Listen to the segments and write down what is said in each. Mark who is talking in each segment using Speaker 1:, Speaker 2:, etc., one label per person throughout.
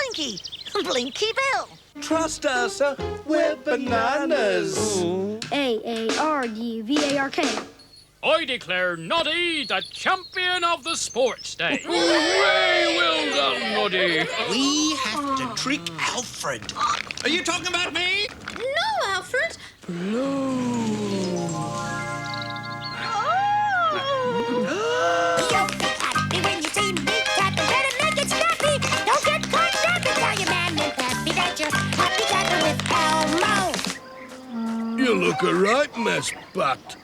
Speaker 1: Blinky. Blinky Bill.
Speaker 2: Trust us, we're bananas.
Speaker 3: A-A-R-D-V-A-R-K.
Speaker 4: I declare Noddy the champion of the sports day.
Speaker 2: Hooray! Well done, Noddy.
Speaker 5: We have to trick Alfred.
Speaker 6: Are you talking about me?
Speaker 3: No, Alfred.
Speaker 1: You'll be happy when you see me tapping. Better make it snappy. Don't get caught napping. Tell your man and Pappy that you're happy tapping with Elmo.
Speaker 2: You look a right mess, Bat.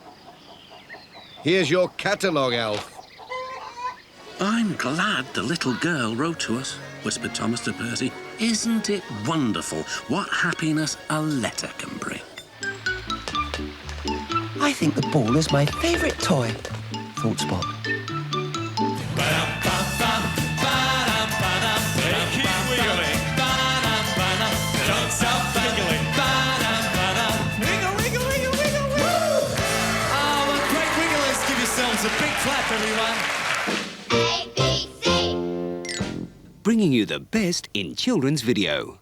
Speaker 7: Here's your catalogue, Alf.
Speaker 5: I'm glad the little girl wrote to us, whispered Thomas to Bertie. Isn't it wonderful what happiness a letter can bring?
Speaker 8: I think the ball is my favourite toy, thought Spot.
Speaker 6: Keep wiggling. Don't stop wiggling. Wiggle, wiggle, wiggle, wiggle, wiggle. Oh, what great wigglers. Give yourselves a big clap, everyone.
Speaker 9: Bringing you the best in children's video.